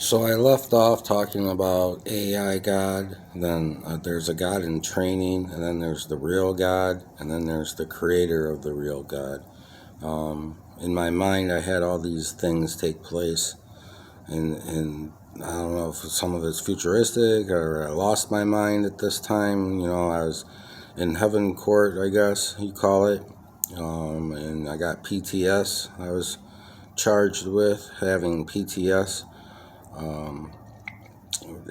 So I left off talking about AI God, then there's a God in training, and then there's the real God, and then there's the creator of the real God. In my mind, I had all these things take place, and I don't know if some of it's futuristic or I lost my mind at this time. I was in heaven court, I guess you call it, and I got PTS. I was charged with having PTS.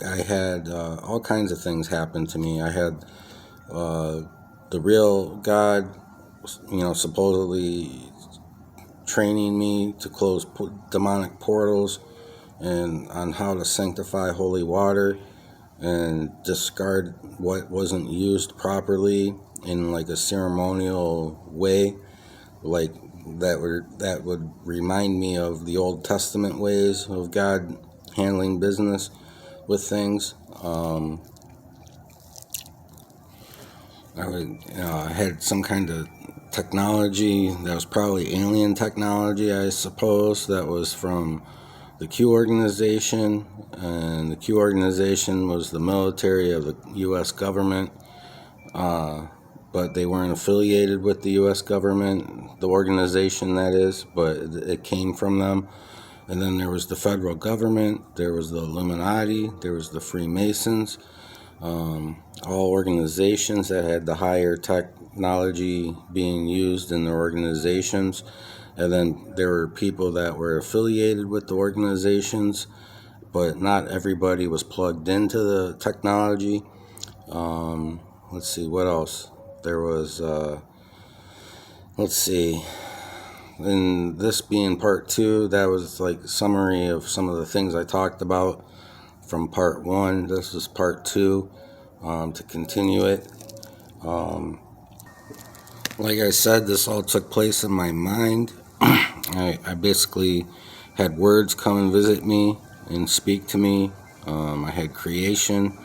I had all kinds of things happen to me. I had the real God, supposedly training me to close demonic portals and on how to sanctify holy water and discard what wasn't used properly in like a ceremonial way, like that would remind me of the Old Testament ways of God handling business with things. I had some kind of technology that was probably alien technology, I suppose, that was from the Q organization, and the Q organization was the military of the U.S. government, but they weren't affiliated with the U.S. government, the organization that is, but it came from them. And then there was the federal government, there was the Illuminati, there was the Freemasons, all organizations that had the higher technology being used in their organizations. And then there were people that were affiliated with the organizations, but not everybody was plugged into the technology. Let's see, what else? There was, let's see, and this being part two, that was like a summary of some of the things I talked about from part one. This is part two, to continue it. Like I said, this all took place in my mind. I basically had words come and visit me and speak to me. I had creation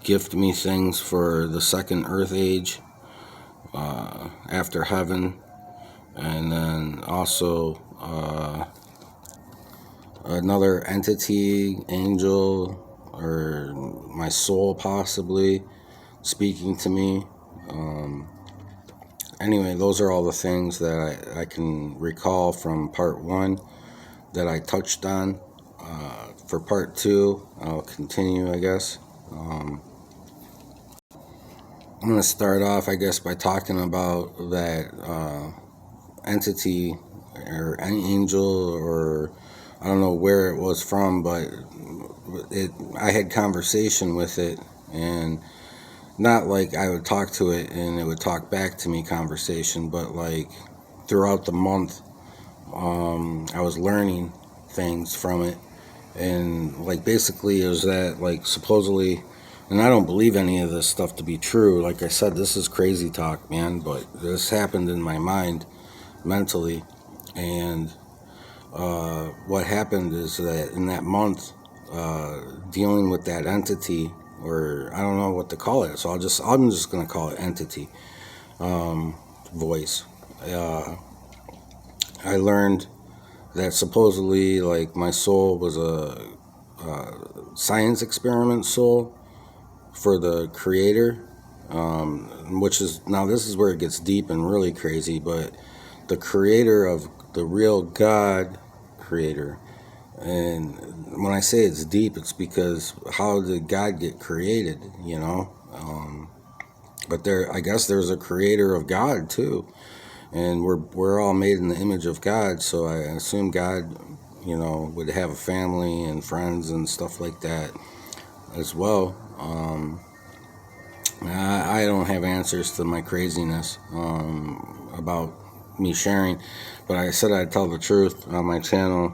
gift me things for the second earth age, after heaven, and then also another entity, angel, or my soul possibly speaking to me. Anyway, those are all the things that I can recall from part one that I touched on. For part two, I'll continue, I guess. I'm going to start off, I guess, by talking about that entity or an angel, or I don't know where it was from, but I had conversation with it, and not like I would talk to it and it would talk back to me conversation, but like throughout the month, I was learning things from it. And like basically it was that, like, supposedly, and I don't believe any of this stuff to be true. Like I said, this is crazy talk, man, but this happened in my mind mentally. And what happened is that in that month, dealing with that entity, or I don't know what to call it, so I'm just gonna call it entity, voice. I learned that supposedly, like, my soul was a science experiment soul for the creator, which is, now this is where it gets deep and really crazy, but the creator of the real God creator. And when I say it's deep, it's because how did God get created, you know? But I guess there's a creator of God too, and we're all made in the image of God. So I assume God, would have a family and friends and stuff like that as well. I don't have answers to my craziness about me sharing, but I said I'd tell the truth on my channel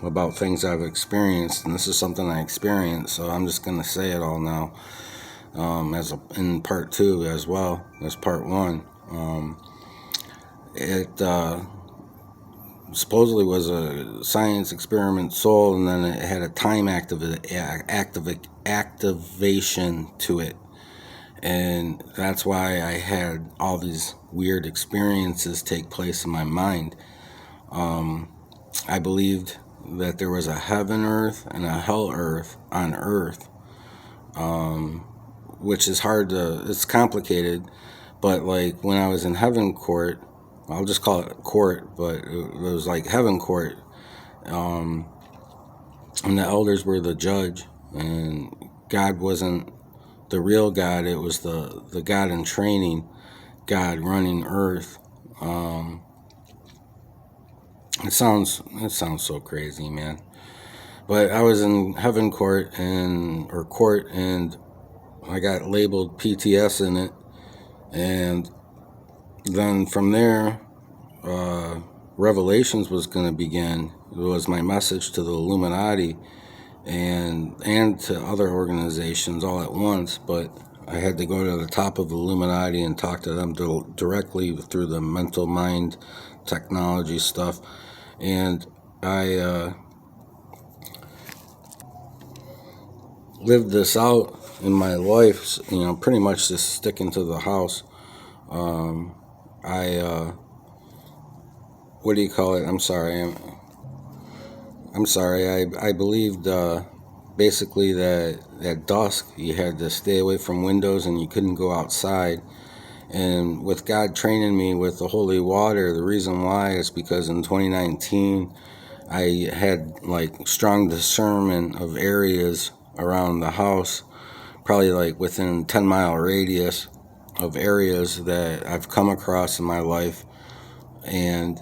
about things I've experienced, and this is something I experienced, so I'm just going to say it all now, in part two as well as part one. It supposedly was a science experiment soul, and then it had a time activation to it. And that's why I had all these weird experiences take place in my mind. I believed that there was a heaven earth and a hell earth on earth, which is it's complicated, but like when I was in heaven court, I'll just call it court, but it was like heaven court, and the elders were the judge, and God wasn't the real God, it was the God in training, God running earth. It sounds so crazy, man. But I was in heaven court and I got labeled PTS in it, and then from there, Revelations was going to begin. It was my message to the Illuminati and to other organizations all at once, but I had to go to the top of the Illuminati and talk to them directly through the mental mind technology stuff. And I lived this out in my life, pretty much just sticking to the house. What do you call it? I'm sorry. I believed basically that at dusk you had to stay away from windows and you couldn't go outside. And with God training me with the holy water, the reason why is because in 2019 I had like strong discernment of areas around the house, probably like within 10-mile radius of areas that I've come across in my life. And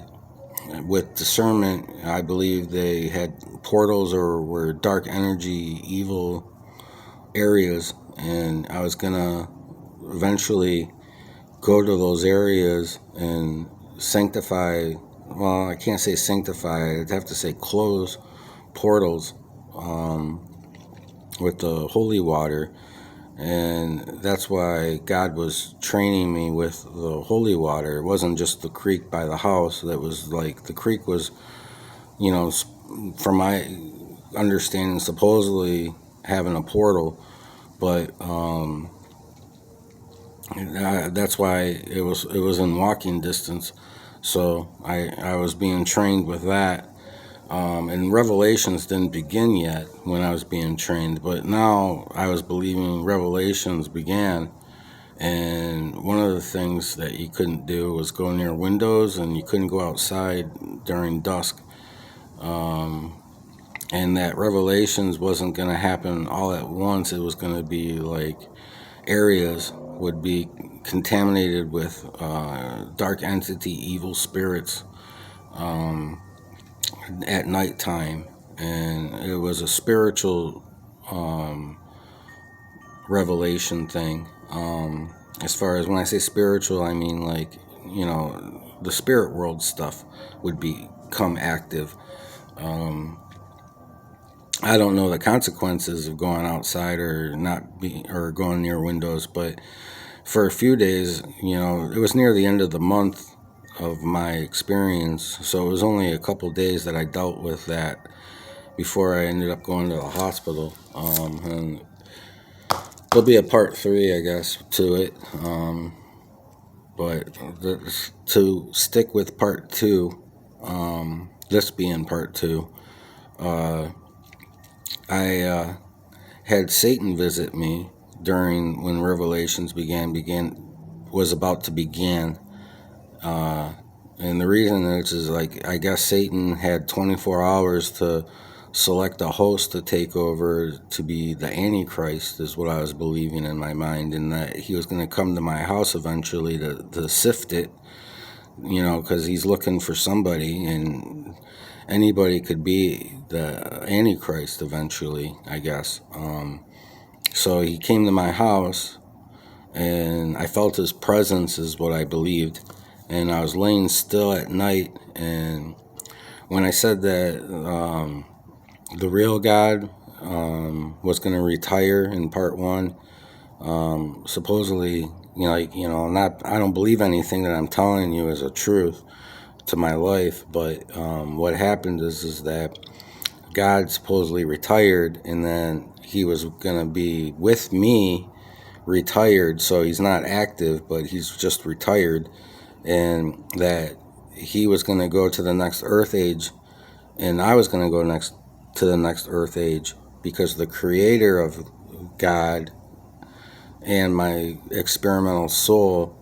with discernment, I believe they had portals or were dark energy, evil areas, and I was gonna eventually go to those areas and sanctify. Well, I can't say sanctify. I'd have to say close portals with the holy water. And that's why God was training me with the holy water. It wasn't just the creek by the house. That was like, the creek was, from my understanding, supposedly having a portal. But that's why it was in walking distance. So I was being trained with that. And Revelations didn't begin yet when I was being trained, but now I was believing Revelations began. And one of the things that you couldn't do was go near windows, and you couldn't go outside during dusk. And that Revelations wasn't going to happen all at once. It was going to be like areas would be contaminated with dark entity, evil spirits at nighttime. And it was a spiritual revelation thing. As far as when I say spiritual, I mean like, the spirit world stuff would become active. I don't know the consequences of going outside or or going near windows, but for a few days, it was near the end of the month of my experience, so it was only a couple days that I dealt with that before I ended up going to the hospital. And there'll be a part 3, I guess, to it. But to stick with part 2, this being part 2, I had Satan visit me during when Revelations was about to begin. And the reason is like, I guess Satan had 24 hours to select a host to take over to be the Antichrist, is what I was believing in my mind, and that he was going to come to my house eventually to sift it, because he's looking for somebody, and anybody could be the Antichrist eventually, I guess. So he came to my house, and I felt his presence is what I believed. And I was laying still at night, and when I said that the real God was going to retire in part 1, supposedly, I don't believe anything that I'm telling you is a truth to my life, but what happened is that God supposedly retired, and then he was going to be with me retired, so he's not active, but he's just retired, and that he was going to go to the next earth age and I was going to go next to the next Earth age because the creator of God and my experimental soul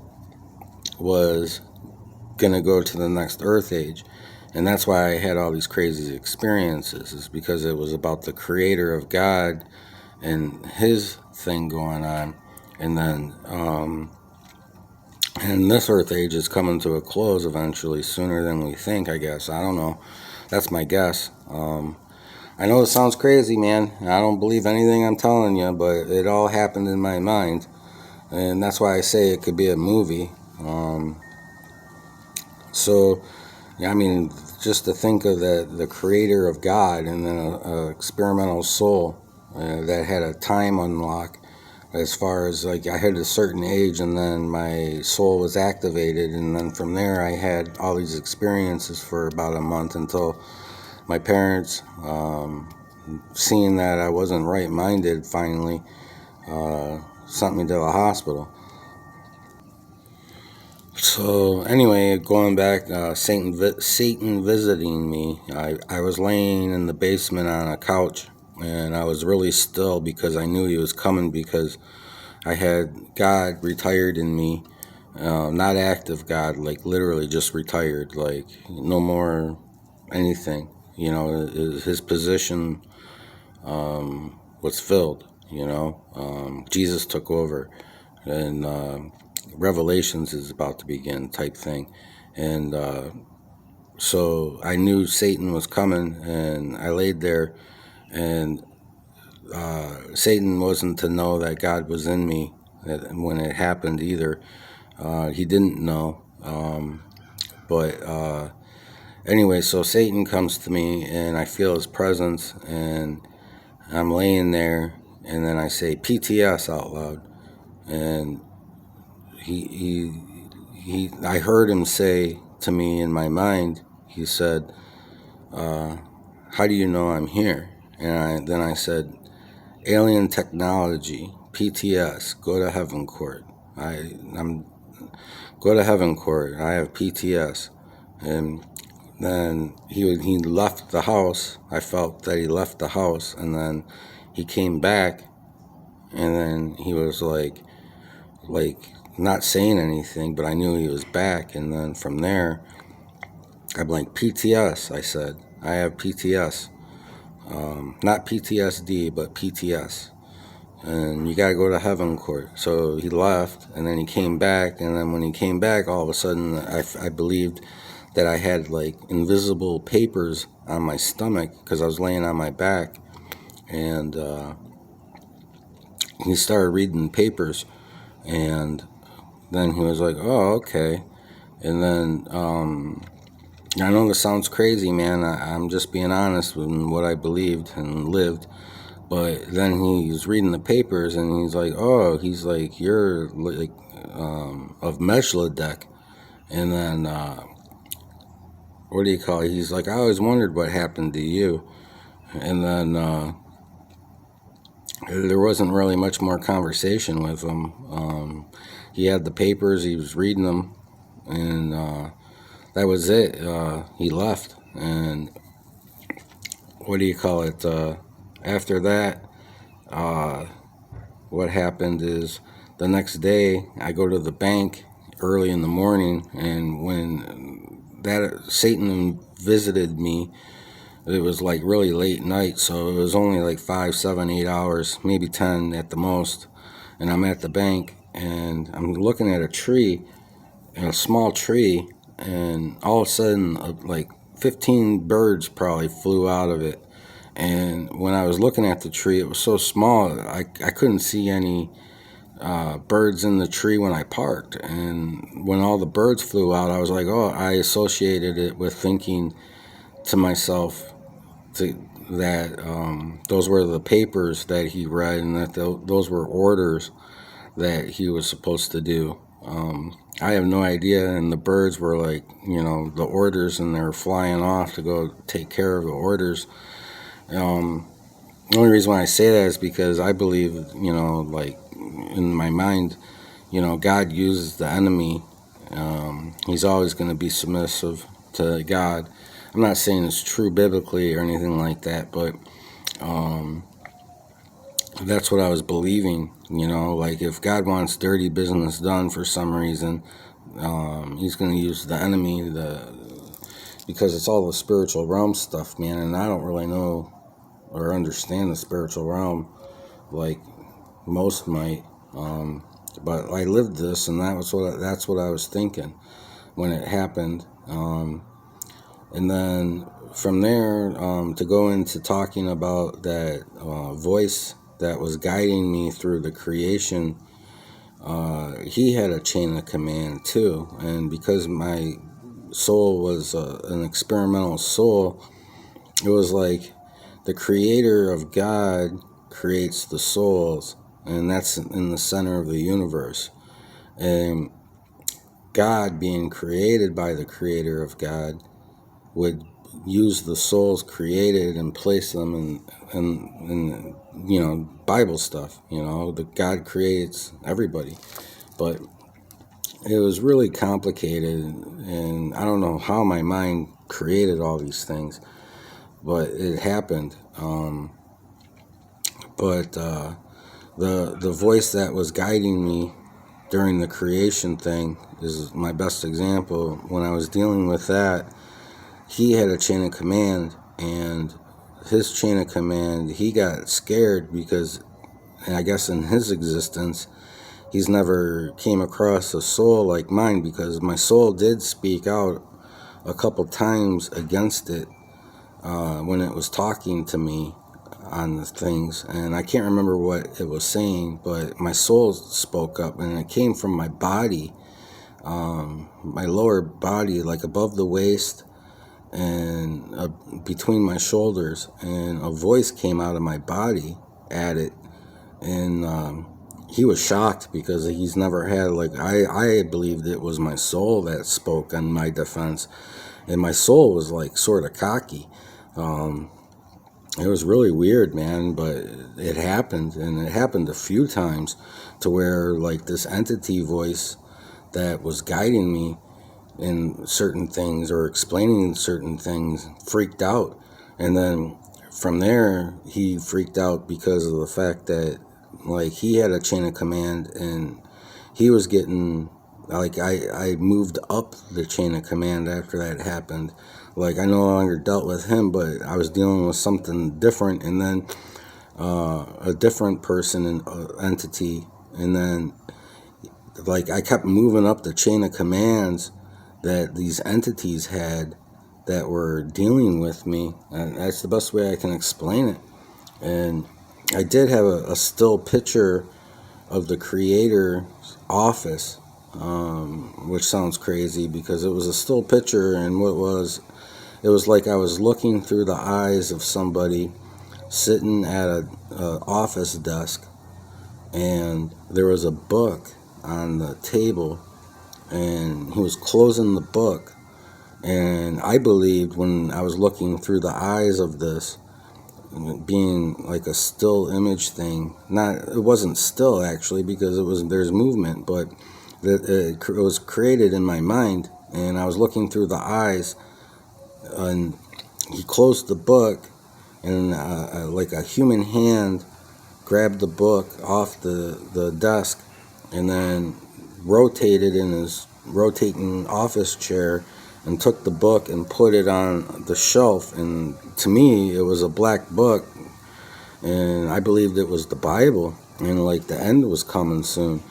was going to go to the next Earth age. And that's why I had all these crazy experiences, is because it was about the creator of God and his thing going on. And then, and this Earth age is coming to a close eventually, sooner than we think, I guess. I don't know. That's my guess. I know it sounds crazy, man. I don't believe anything I'm telling you, but it all happened in my mind. And that's why I say it could be a movie. So, yeah, I mean, just to think of the creator of God and then a experimental soul that had a time unlock, as far as like I had a certain age and then my soul was activated, and then from there I had all these experiences for about a month until my parents, seeing that I wasn't right-minded, finally sent me to the hospital. So anyway, going back, Satan visiting me. I was laying in the basement on a couch, and I was really still because I knew he was coming, because I had God retired in me, not active God, like literally just retired, like no more anything. You know, his position was filled. You know, Jesus took over, and Revelations is about to begin, type thing, and so I knew Satan was coming, and I laid there, and Satan wasn't to know that God was in me when it happened either. He didn't know, but anyway, so Satan comes to me, and I feel his presence, and I'm laying there, and then I say PTS out loud, and I heard him say to me in my mind, he said, how do you know I'm here? And then I said, alien technology, PTS, go to heaven court. I'm go to heaven court. I have PTS. And then he left the house. I felt that he left the house, and then he came back, and then he was like not saying anything, but I knew he was back. And then from there, I'm like, PTS, I said. I have PTS. Not PTSD, but PTS. And you gotta go to heaven court. So he left, and then he came back, and then when he came back, all of a sudden, I believed that I had like invisible papers on my stomach because I was laying on my back, and he started reading papers, and then he was like, oh, okay. And then I know this sounds crazy, man. I'm just being honest with what I believed and lived. But then he was reading the papers, and he's like, oh, he's like, you're like of Meshladek. And then, what do you call it? He's like, I always wondered what happened to you. And then there wasn't really much more conversation with him. He had the papers, he was reading them, and that was it. He left. And what do you call it? After that, what happened is the next day I go to the bank early in the morning, and when that Satan visited me, it was like really late night, so it was only like 5, 7, 8 hours, maybe 10 at the most. And I'm at the bank, and I'm looking at a tree, a small tree, and all of a sudden, like 15 birds probably flew out of it. And when I was looking at the tree, it was so small, I couldn't see any birds in the tree when I parked. And when all the birds flew out, I was like, oh, I associated it with thinking to myself that those were the papers that he read, and that those were orders that he was supposed to do. I have no idea, and the birds were like, you know, the orders, and they were flying off to go take care of the orders. The only reason why I say that is because I believe, you know, like in my mind, you know, God uses the enemy. He's always going to be submissive to God. I'm not saying it's true biblically or anything like that, but that's what I was believing. Like if God wants dirty business done for some reason, He's going to use the enemy, because it's all the spiritual realm stuff, man. And I don't really know or understand the spiritual realm like most might. But I lived this, and that's what I was thinking when it happened. And then from there, to go into talking about that voice that was guiding me through the creation, he had a chain of command too. And because my soul was an experimental soul, it was like the creator of God creates the souls, and that's in the center of the universe. And God, being created by the creator of God, would use the souls created and place them in Bible stuff. That God creates everybody. But it was really complicated, and I don't know how my mind created all these things, but it happened. But the voice that was guiding me during the creation thing is my best example. When I was dealing with that, he had a chain of command, and his chain of command, he got scared because, I guess in his existence, he's never came across a soul like mine, because my soul did speak out a couple times against it when it was talking to me on the things, and I can't remember what it was saying, but my soul spoke up, and it came from my body, my lower body, like above the waist and between my shoulders, and a voice came out of my body at it. And he was shocked because he's never had, like, I believed it was my soul that spoke on my defense, and my soul was like sort of cocky. It was really weird, man, but it happened, and it happened a few times to where, like, this entity voice that was guiding me in certain things or explaining certain things freaked out. And then from there, he freaked out because of the fact that, like, he had a chain of command, and he was getting, like, I moved up the chain of command after that happened. Like, I no longer dealt with him, but I was dealing with something different, and then a different person and entity. And then, like, I kept moving up the chain of commands that these entities had that were dealing with me, and that's the best way I can explain it. And I did have a still picture of the creator's office, which sounds crazy because it was a still picture, and it was like I was looking through the eyes of somebody sitting at a office desk, and there was a book on the table, and he was closing the book. And I believed, when I was looking through the eyes of this, being like a still image thing, it wasn't still actually, because there's movement, but it was created in my mind, and I was looking through the eyes, and he closed the book, and like a human hand grabbed the book off the desk, and then rotated in his rotating office chair and took the book and put it on the shelf. And to me, it was a black book, and I believed it was the Bible, and like the end was coming soon,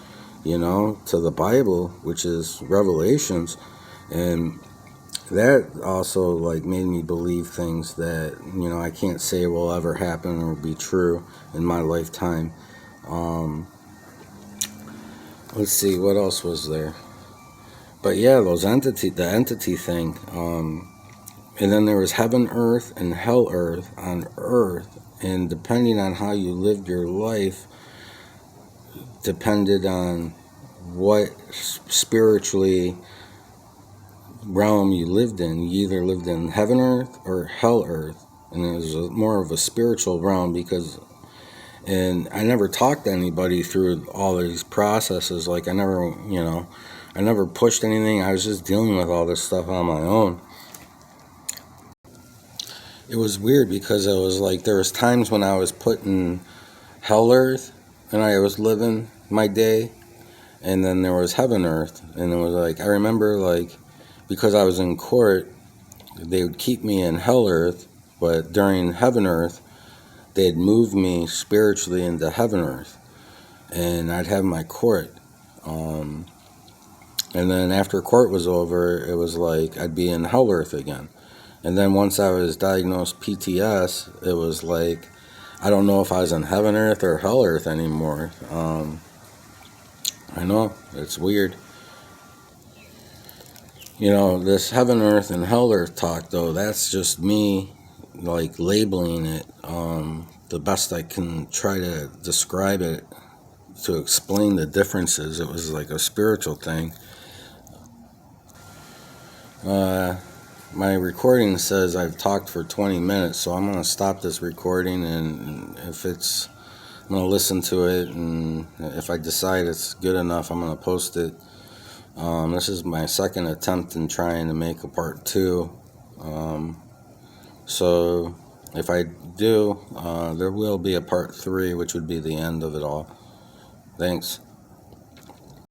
to the Bible, which is Revelations. And that also, like, made me believe things that I can't say will ever happen or be true in my lifetime. Let's see, what else was there? But yeah, the entity thing. And then there was heaven earth and hell earth on earth. And depending on how you lived your life, depended on what spiritually realm you lived in. You either lived in heaven earth or hell earth. And it was more of a spiritual realm, and I never talked to anybody through all these processes. Like, I never pushed anything. I was just dealing with all this stuff on my own. it was weird because it was like there was times when I was put in hell earth and I was living my day, and then there was heaven earth, and it was like I remember like because I was in court, they would keep me in hell earth, but during heaven earth they'd move me spiritually into heaven earth, and I'd have my court. Um, and then after court was over, it was like I'd be in hell earth again. And then once I was diagnosed PTS, it was like I don't know if I was in heaven earth or hell earth anymore. I know it's weird. You know, this heaven earth and hell earth talk though, that's just me like labeling it the best I can try to describe it to explain the differences. It was like a spiritual thing. Uh, my recording says I've talked for 20 minutes, so I'm going to stop this recording, and if it's, I'm going to listen to it, and if I decide it's good enough, I'm going to post it. This is my second attempt in trying to make a part 2. So if I do, there will be a part 3, which would be the end of it all. Thanks.